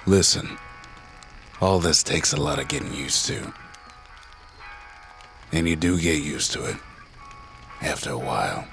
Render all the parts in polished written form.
Listen, all this takes a lot of getting used to. And you do get used to it after a while.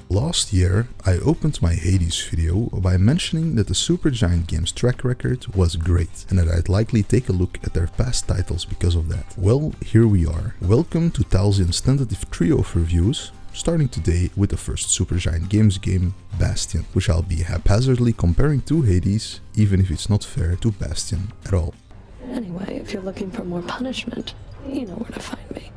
Last year, I opened my Hades video by mentioning that the Supergiant Games track record was great and that I'd likely take a look at their past titles because of that. Well, here we are. Welcome to Talzion's tentative trio of reviews, starting today with the first Supergiant Games game, Bastion, which I'll be haphazardly comparing to Hades, even if it's not fair to Bastion at all. Anyway, if you're looking for more punishment, you know where to find me.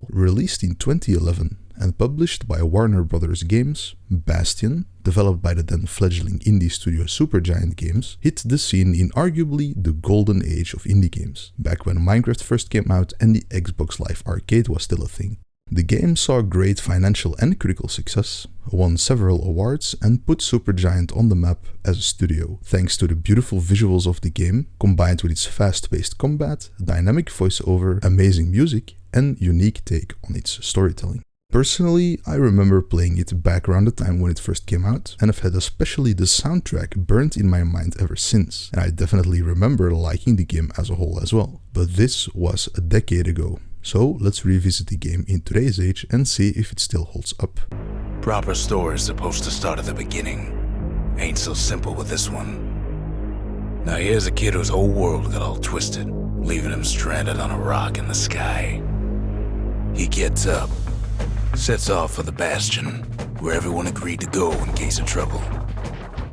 Released in 2011 and published by Warner Bros. Games, Bastion, developed by the then fledgling indie studio Supergiant Games, hit the scene in arguably the golden age of indie games, back when Minecraft first came out and the Xbox Live Arcade was still a thing. The game saw great financial and critical success, won several awards, and put Supergiant on the map as a studio, thanks to the beautiful visuals of the game, combined with its fast-paced combat, dynamic voiceover, amazing music, and unique take on its storytelling. Personally, I remember playing it back around the time when it first came out, and I've had especially the soundtrack burnt in my mind ever since, and I definitely remember liking the game as a whole as well. But this was a decade ago, so let's revisit the game in today's age and see if it still holds up. Proper story is supposed to start at the beginning. Ain't so simple with this one. Now here's a kid whose whole world got all twisted, leaving him stranded on a rock in the sky. He gets up, sets off for the Bastion, where everyone agreed to go in case of trouble.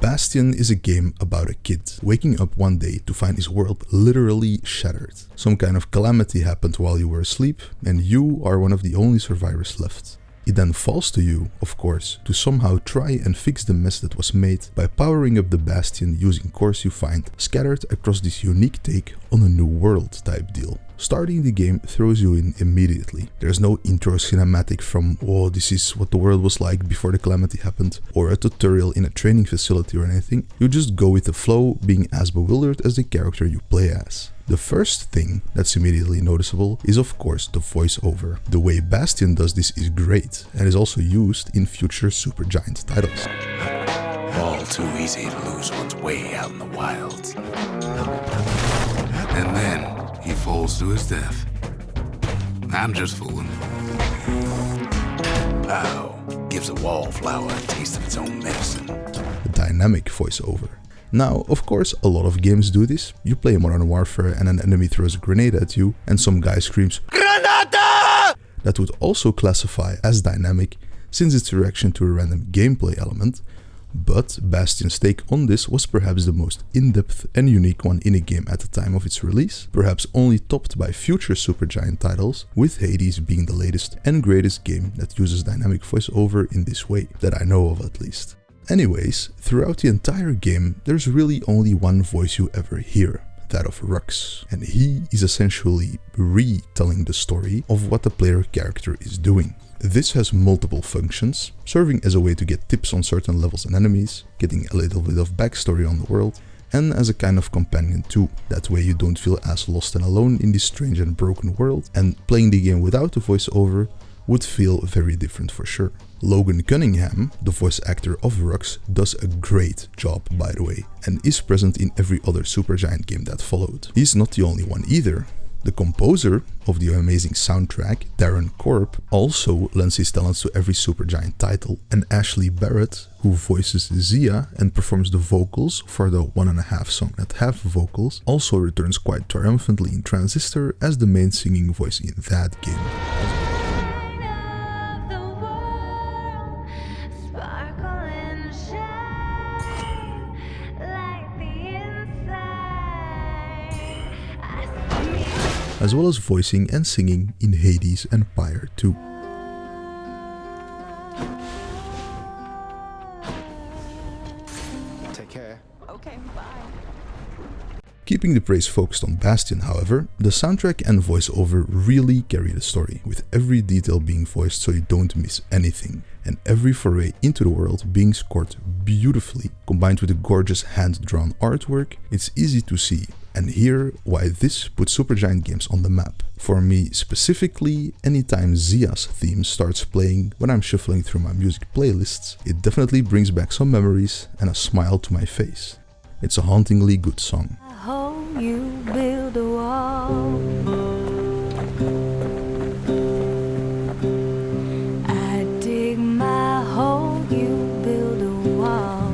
Bastion is a game about a kid waking up one day to find his world literally shattered. Some kind of calamity happened while you were asleep, and you are one of the only survivors left. It then falls to you, of course, to somehow try and fix the mess that was made by powering up the Bastion using cores you find scattered across this unique take on a new world type deal. Starting the game throws you in immediately. There's no intro cinematic from, oh, this is what the world was like before the calamity happened, or a tutorial in a training facility or anything. You just go with the flow, being as bewildered as the character you play as. The first thing that's immediately noticeable is of course the voiceover. The way Bastion does this is great and is also used in future Supergiant titles. All too easy to lose one's way out in the wilds. And then he falls to his death. I'm just fooling. Ow, gives a wallflower a taste of its own medicine. A dynamic voiceover. Now, of course, a lot of games do this. You play Modern Warfare and an enemy throws a grenade at you and some guy screams, "Granada!" That would also classify as dynamic since it's a reaction to a random gameplay element, but Bastion's take on this was perhaps the most in-depth and unique one in a game at the time of its release, perhaps only topped by future Supergiant titles, with Hades being the latest and greatest game that uses dynamic voiceover in this way, that I know of at least. Anyways, throughout the entire game, there's really only one voice you ever hear, that of Rux, and he is essentially retelling the story of what the player character is doing. This has multiple functions, serving as a way to get tips on certain levels and enemies, getting a little bit of backstory on the world, and as a kind of companion too. That way you don't feel as lost and alone in this strange and broken world, and playing the game without a voiceover would feel very different for sure. Logan Cunningham, the voice actor of Rux, does a great job by the way, and is present in every other Supergiant game that followed. He's not the only one either. The composer of the amazing soundtrack, Darren Korb, also lends his talents to every Supergiant title, and Ashley Barrett, who voices Zia and performs the vocals for the 1.5 song that have vocals, also returns quite triumphantly in Transistor as the main singing voice in that game. As well as voicing and singing in Hades and Pyre 2. Take care. Okay, bye. Keeping the praise focused on Bastion, however, the soundtrack and voiceover really carry the story, with every detail being voiced so you don't miss anything. and every foray into the world being scored beautifully, combined with the gorgeous hand-drawn artwork, it's easy to see and hear why this puts Supergiant Games on the map. For me specifically, anytime Zia's theme starts playing when I'm shuffling through my music playlists, it definitely brings back some memories and a smile to my face. It's a hauntingly good song. I hope you build a wall. I dig my hole, you build a wall.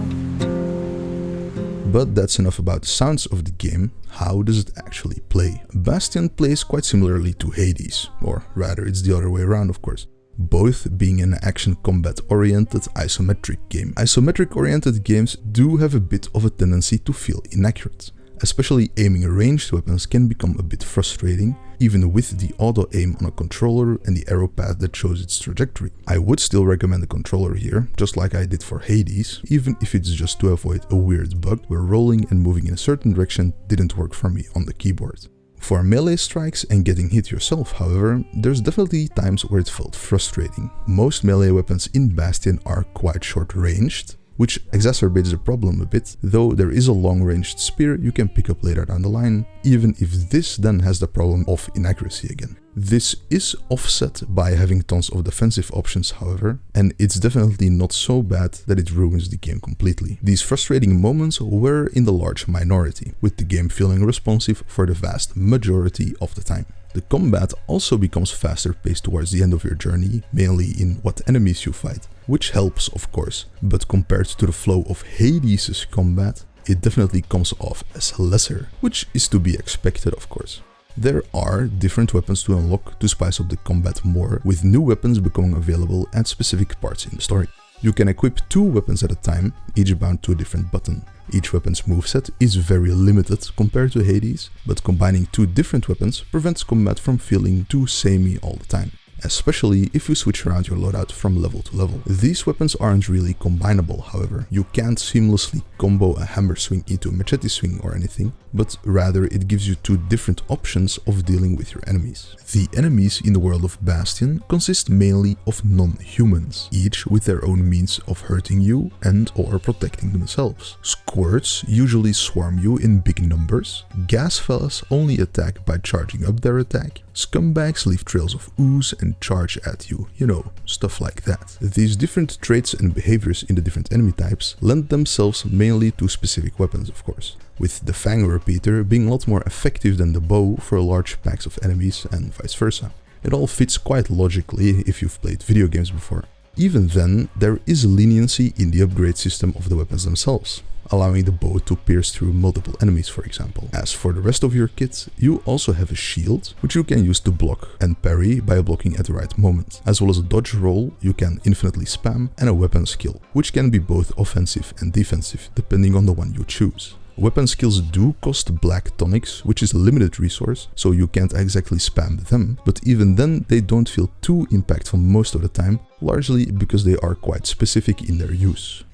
But that's enough about the sounds of the game. How does it actually play? Bastion plays quite similarly to Hades, or rather it's the other way around of course, both being an action combat oriented isometric game. Isometric oriented games do have a bit of a tendency to feel inaccurate. Especially aiming ranged weapons can become a bit frustrating, even with the auto aim on a controller and the arrow path that shows its trajectory. I would still recommend a controller here, just like I did for Hades, even if it's just to avoid a weird bug where rolling and moving in a certain direction didn't work for me on the keyboard. For melee strikes and getting hit yourself, however, there's definitely times where it felt frustrating. Most melee weapons in Bastion are quite short-ranged, which exacerbates the problem a bit, though there is a long-ranged spear you can pick up later down the line, even if this then has the problem of inaccuracy again. This is offset by having tons of defensive options, however, and it's definitely not so bad that it ruins the game completely. These frustrating moments were in the large minority, with the game feeling responsive for the vast majority of the time. The combat also becomes faster paced towards the end of your journey, mainly in what enemies you fight, which helps of course, but compared to the flow of Hades' combat, it definitely comes off as lesser, which is to be expected of course. There are different weapons to unlock to spice up the combat more, with new weapons becoming available at specific parts in the story. You can equip 2 weapons at a time, each bound to a different button. Each weapon's moveset is very limited compared to Hades, but combining 2 different weapons prevents combat from feeling too samey all the time, especially if you switch around your loadout from level to level. These weapons aren't really combinable, however. You can't seamlessly combo a hammer swing into a machete swing or anything, but rather it gives you 2 different options of dealing with your enemies. The enemies in the world of Bastion consist mainly of non-humans, each with their own means of hurting you and or protecting themselves. Squirts usually swarm you in big numbers, gas fellas only attack by charging up their attack, scumbags leave trails of ooze and charge at you, you know, stuff like that. These different traits and behaviors in the different enemy types lend themselves mainly to specific weapons of course, with the Fang Repeater being a lot more effective than the bow for large packs of enemies and vice versa. It all fits quite logically if you've played video games before. Even then, there is leniency in the upgrade system of the weapons themselves, allowing the bow to pierce through multiple enemies for example. As for the rest of your kit, you also have a shield, which you can use to block and parry by blocking at the right moment, as well as a dodge roll you can infinitely spam, and a weapon skill, which can be both offensive and defensive depending on the one you choose. Weapon skills do cost black tonics, which is a limited resource, so you can't exactly spam them, but even then they don't feel too impactful most of the time, largely because they are quite specific in their use.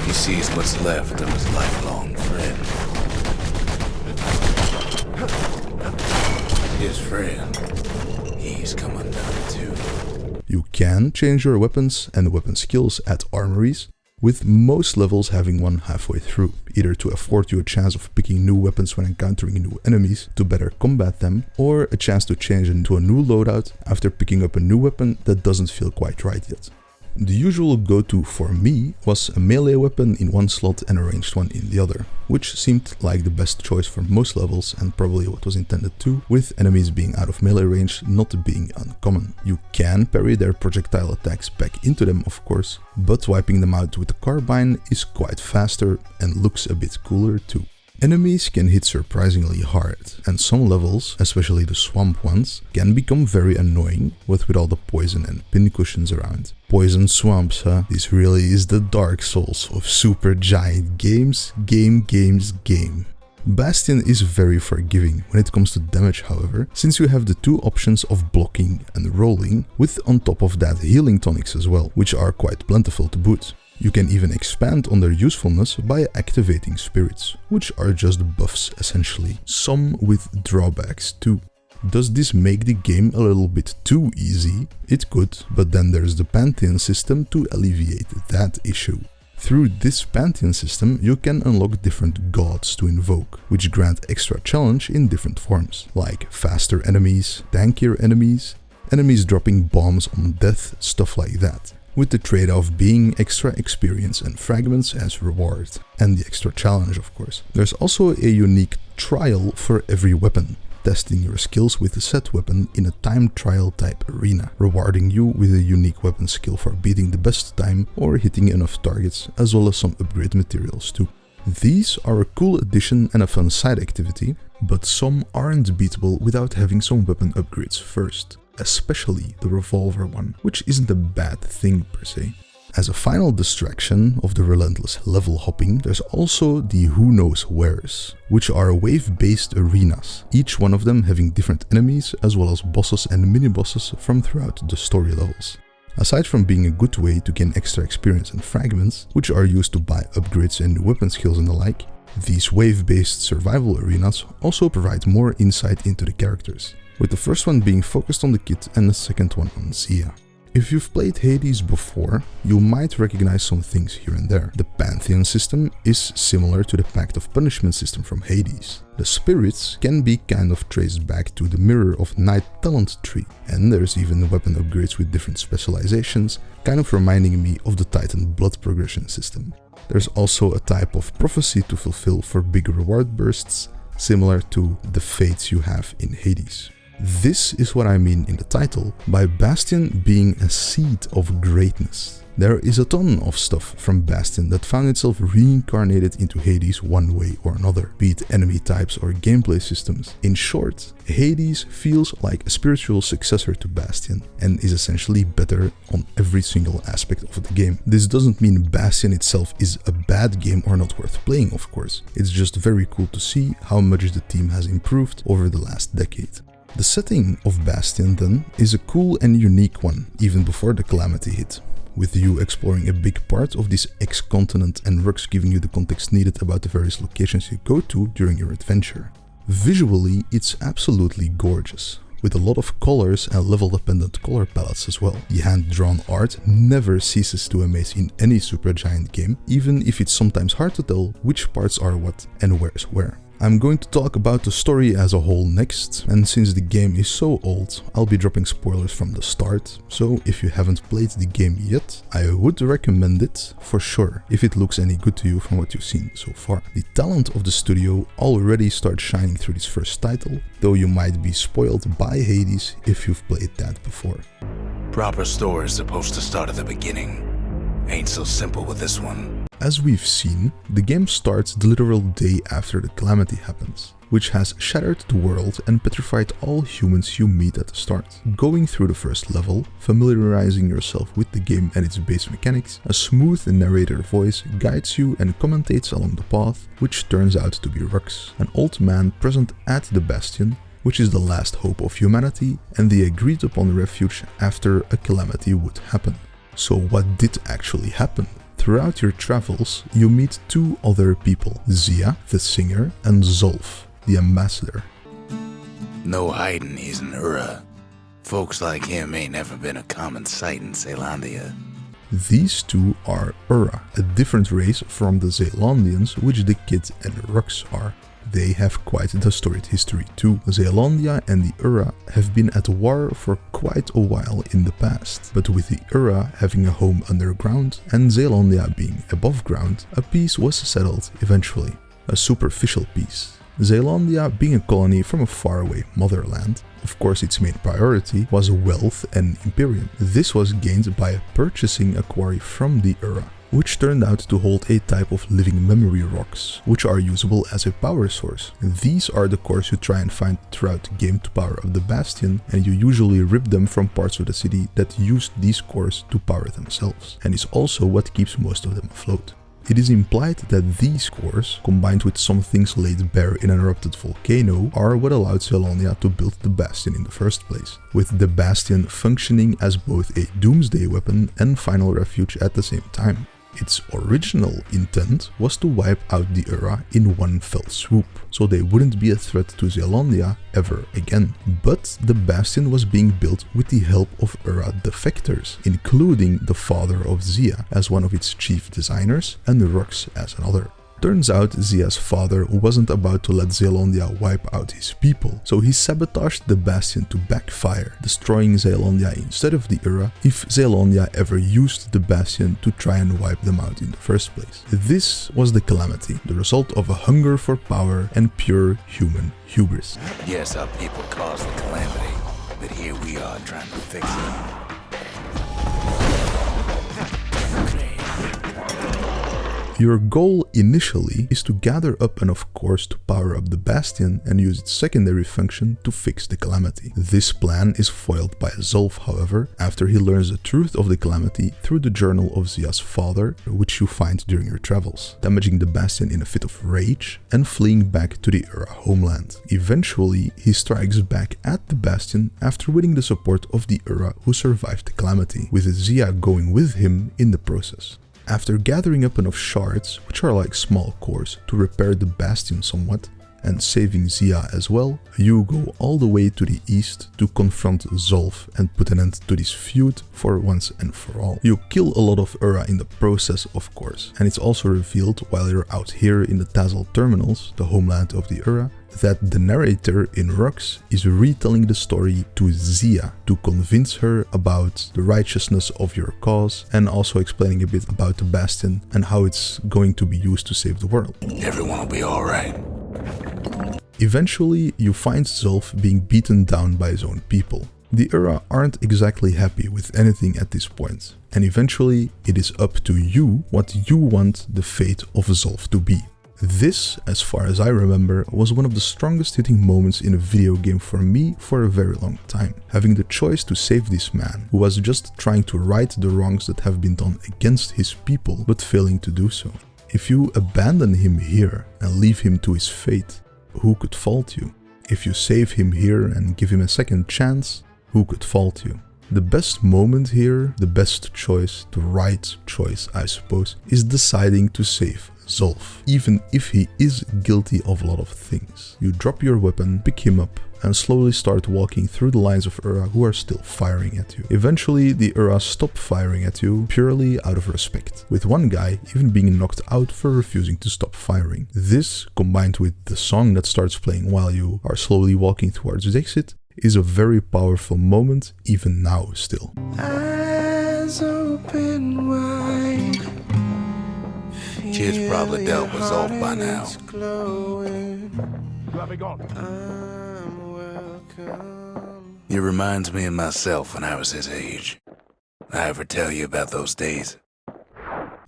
He sees what's left of his lifelong friend. His friend, he's come undone too. You can change your weapons and weapon skills at armories, with most levels having one halfway through, either to afford you a chance of picking new weapons when encountering new enemies to better combat them, or a chance to change into a new loadout after picking up a new weapon that doesn't feel quite right yet. The usual go-to for me was a melee weapon in one slot and a ranged one in the other, which seemed like the best choice for most levels and probably what was intended too, with enemies being out of melee range not being uncommon. You can parry their projectile attacks back into them of course, but wiping them out with the carbine is quite faster and looks a bit cooler too. Enemies can hit surprisingly hard, and some levels, especially the swamp ones, can become very annoying, with all the poison and pincushions around. Poison swamps, huh? This really is the Dark Souls of Supergiant Games. Game. Bastion is very forgiving when it comes to damage, however, since you have the 2 options of blocking and rolling, with on top of that healing tonics as well, which are quite plentiful to boot. You can even expand on their usefulness by activating spirits, which are just buffs essentially, some with drawbacks too. Does this make the game a little bit too easy? It could, but then there's the Pantheon system to alleviate that issue. Through this Pantheon system, you can unlock different gods to invoke, which grant extra challenge in different forms, like faster enemies, tankier enemies, enemies dropping bombs on death, stuff like that, with the trade-off being extra experience and fragments as reward, and the extra challenge of course. There's also a unique trial for every weapon, testing your skills with a set weapon in a time trial type arena, rewarding you with a unique weapon skill for beating the best time or hitting enough targets, as well as some upgrade materials too. These are a cool addition and a fun side activity, but some aren't beatable without having some weapon upgrades first, especially the revolver one, which isn't a bad thing per se. As a final distraction of the relentless level hopping, there's also the who knows wheres, which are wave-based arenas, each one of them having different enemies as well as bosses and mini-bosses from throughout the story levels. Aside from being a good way to gain extra experience and fragments, which are used to buy upgrades and weapon skills and the like, these wave-based survival arenas also provide more insight into the characters, with the first one being focused on the kid and the second one on Zia. If you've played Hades before, you might recognize some things here and there. The Pantheon system is similar to the Pact of Punishment system from Hades. The spirits can be kind of traced back to the Mirror of Night talent tree, and there's even weapon upgrades with different specializations, kind of reminding me of the Titan blood progression system. There's also a type of prophecy to fulfill for big reward bursts, similar to the fates you have in Hades. This is what I mean in the title by Bastion being a seed of greatness. There is a ton of stuff from Bastion that found itself reincarnated into Hades one way or another, be it enemy types or gameplay systems. In short, Hades feels like a spiritual successor to Bastion and is essentially better on every single aspect of the game. This doesn't mean Bastion itself is a bad game or not worth playing, of course. It's just very cool to see how much the team has improved over the last decade. The setting of Bastion then is a cool and unique one, even before the calamity hit, with you exploring a big part of this X-continent and Rux giving you the context needed about the various locations you go to during your adventure. Visually, it's absolutely gorgeous, with a lot of colors and level-dependent color palettes as well. The hand-drawn art never ceases to amaze in any Supergiant game, even if it's sometimes hard to tell which parts are what and where's where. I'm going to talk about the story as a whole next, and since the game is so old, I'll be dropping spoilers from the start, so if you haven't played the game yet, I would recommend it for sure, if it looks any good to you from what you've seen so far. The talent of the studio already starts shining through this first title, though you might be spoiled by Hades if you've played that before. Proper story is supposed to start at the beginning. Ain't so simple with this one. As we've seen, the game starts the literal day after the calamity happens, which has shattered the world and petrified all humans you meet at the start. Going through the first level, familiarizing yourself with the game and its base mechanics, a smooth narrator voice guides you and commentates along the path, which turns out to be Rux, an old man present at the Bastion, which is the last hope of humanity and the agreed upon refuge after a calamity would happen. So what did actually happen? Throughout your travels, you meet two other people, Zia, the singer, and Zolf, the ambassador. No hiding he's an Ura. Folks like him ain't never been a common sight in Zealandia. These two are Ura, a different race from the Zealandians, which the Kid and Rux are. They have quite the storied history too. Zealandia and the Ura have been at war for quite a while in the past, but with the Ura having a home underground and Zealandia being above ground, a peace was settled eventually. A superficial peace. Zealandia being a colony from a faraway motherland, of course its main priority was wealth and Imperium. This was gained by purchasing a quarry from the Ura, which turned out to hold a type of living memory rocks, which are usable as a power source. These are the cores you try and find throughout the game to power up the Bastion, and you usually rip them from parts of the city that used these cores to power themselves, and is also what keeps most of them afloat. It is implied that these cores, combined with some things laid bare in an erupted volcano, are what allowed Zealandia to build the Bastion in the first place, with the Bastion functioning as both a doomsday weapon and final refuge at the same time. Its original intent was to wipe out the Ura in one fell swoop, so they wouldn't be a threat to Zealandia ever again. But the Bastion was being built with the help of Ura defectors, including the father of Zia as one of its chief designers and Rux as another. Turns out Zia's father wasn't about to let Zealandia wipe out his people, so he sabotaged the Bastion to backfire, destroying Zealandia instead of the Ura if Zealandia ever used the Bastion to try and wipe them out in the first place. This was the Calamity, the result of a hunger for power and pure human hubris. Yes, our people caused the calamity, but here we are trying to fix it. Your goal initially is to gather up enough cores to power up the Bastion and use its secondary function to fix the Calamity. This plan is foiled by Zulf, however, after he learns the truth of the Calamity through the journal of Zia's father, which you find during your travels, damaging the Bastion in a fit of rage and fleeing back to the Ura homeland. Eventually, he strikes back at the Bastion after winning the support of the Ura who survived the Calamity, with Zia going with him in the process. After gathering up enough shards, which are like small cores, to repair the Bastion somewhat, and saving Zia as well, you go all the way to the east to confront Zulf and put an end to this feud for once and for all. You kill a lot of Ura in the process, of course, and it's also revealed while you're out here in the Talzion terminals, the homeland of the Ura, that the narrator in Rux is retelling the story to Zia to convince her about the righteousness of your cause and also explaining a bit about the Bastion and how it's going to be used to save the world. Everyone will be alright. Eventually, you find Zulf being beaten down by his own people. The Ura aren't exactly happy with anything at this point, and eventually it is up to you what you want the fate of Zulf to be. This, as far as I remember, was one of the strongest hitting moments in a video game for me for a very long time. Having the choice to save this man, who was just trying to right the wrongs that have been done against his people, but failing to do so. If you abandon him here and leave him to his fate, who could fault you? If you save him here and give him a second chance, who could fault you? The best moment here, the best choice, the right choice I suppose, is deciding to save Zulf, even if he is guilty of a lot of things. You drop your weapon, pick him up, and slowly start walking through the lines of Ura who are still firing at you. Eventually, the Ura stop firing at you purely out of respect, with one guy even being knocked out for refusing to stop firing. This, combined with the song that starts playing while you are slowly walking towards the exit, is a very powerful moment, even now still. Eyes open wide. Kids probably dealt with Zulf by now. It reminds me of myself when I was his age. I ever tell you about those days?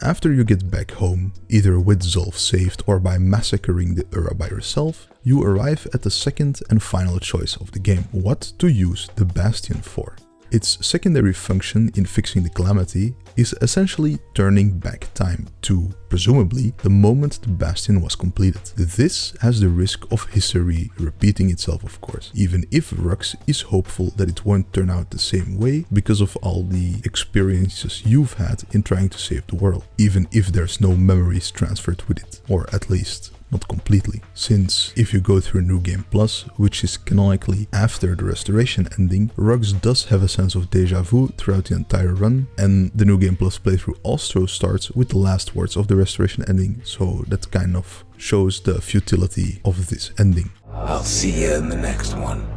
After you get back home, either with Zulf saved or by massacring the Ura by yourself, you arrive at the second and final choice of the game: what to use the Bastion for. Its secondary function in fixing the Calamity is essentially turning back time to, presumably, the moment the Bastion was completed. This has the risk of history repeating itself, of course, even if Rux is hopeful that it won't turn out the same way because of all the experiences you've had in trying to save the world, even if there's no memories transferred with it, or at least not completely, since if you go through New Game Plus, which is canonically after the restoration ending, Rux does have a sense of deja vu throughout the entire run, and the New Game Plus playthrough also starts with the last words of the restoration ending, so that kind of shows the futility of this ending. I'll see you in the next one.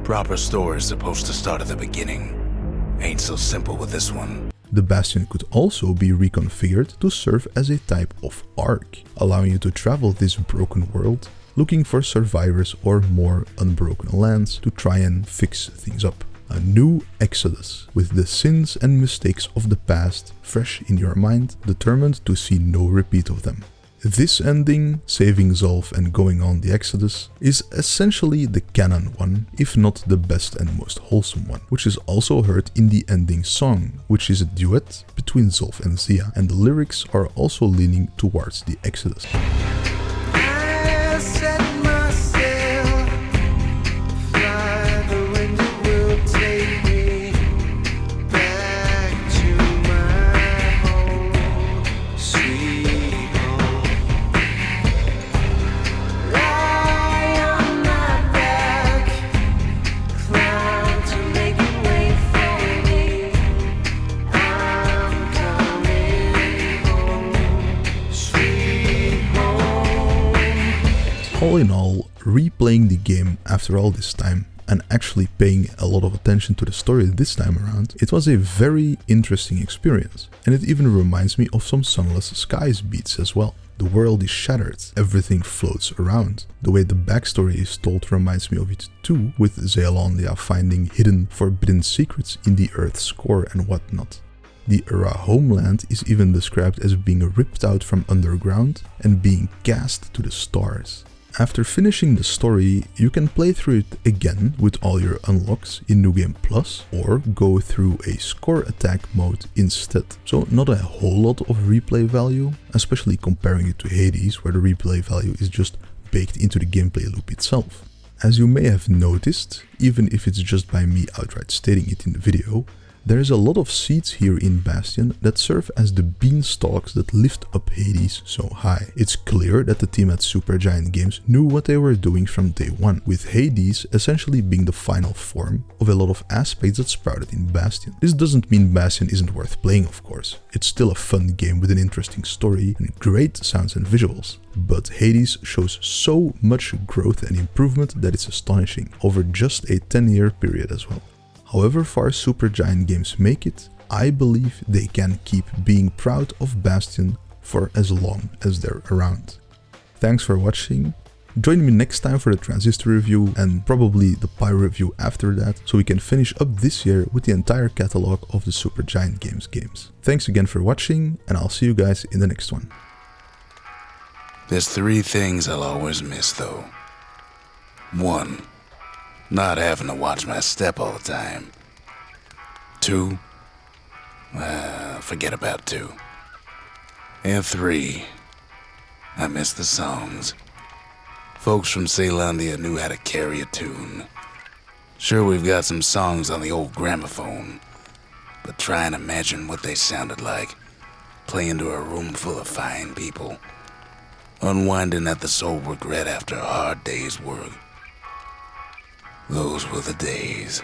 Proper story is supposed to start at the beginning. Ain't so simple with this one. The Bastion could also be reconfigured to serve as a type of ark, allowing you to travel this broken world, looking for survivors or more unbroken lands to try and fix things up. A new exodus, with the sins and mistakes of the past fresh in your mind, determined to see no repeat of them. This ending, saving Zulf and going on the exodus, is essentially the canon one, if not the best and most wholesome one, which is also heard in the ending song, which is a duet between Zulf and Zia, and the lyrics are also leaning towards the exodus. I set myself fly, the wind will take me back to my All in all, replaying the game after all this time and actually paying a lot of attention to the story this time around, it was a very interesting experience, and it even reminds me of some Sunless Skies beats as well. The world is shattered, everything floats around. The way the backstory is told reminds me of it too, with Zealandia finding hidden forbidden secrets in the Earth's core and whatnot. The Ura homeland is even described as being ripped out from underground and being cast to the stars. After finishing the story, you can play through it again with all your unlocks in New Game Plus, or go through a score attack mode instead. So not a whole lot of replay value, especially comparing it to Hades, where the replay value is just baked into the gameplay loop itself. As you may have noticed, even if it's just by me outright stating it in the video, there is a lot of seeds here in Bastion that serve as the beanstalks that lift up Hades so high. It's clear that the team at Supergiant Games knew what they were doing from day one, with Hades essentially being the final form of a lot of aspects that sprouted in Bastion. This doesn't mean Bastion isn't worth playing, of course. It's still a fun game with an interesting story and great sounds and visuals. But Hades shows so much growth and improvement that it's astonishing, over just a 10-year period as well. However far Supergiant Games make it, I believe they can keep being proud of Bastion for as long as they're around. Thanks for watching. Join me next time for the Transistor review and probably the Pyro review after that, so we can finish up this year with the entire catalog of the Supergiant Games games. Thanks again for watching, and I'll see you guys in the next one. There's 3 things I'll always miss though. 1. Not having to watch my step all the time. 2. Forget about 2. And 3. I miss the songs. Folks from Zealandia knew how to carry a tune. Sure, we've got some songs on the old gramophone, but try and imagine what they sounded like, playing to a room full of fine people, unwinding at the sole regret after a hard day's work. Those were the days.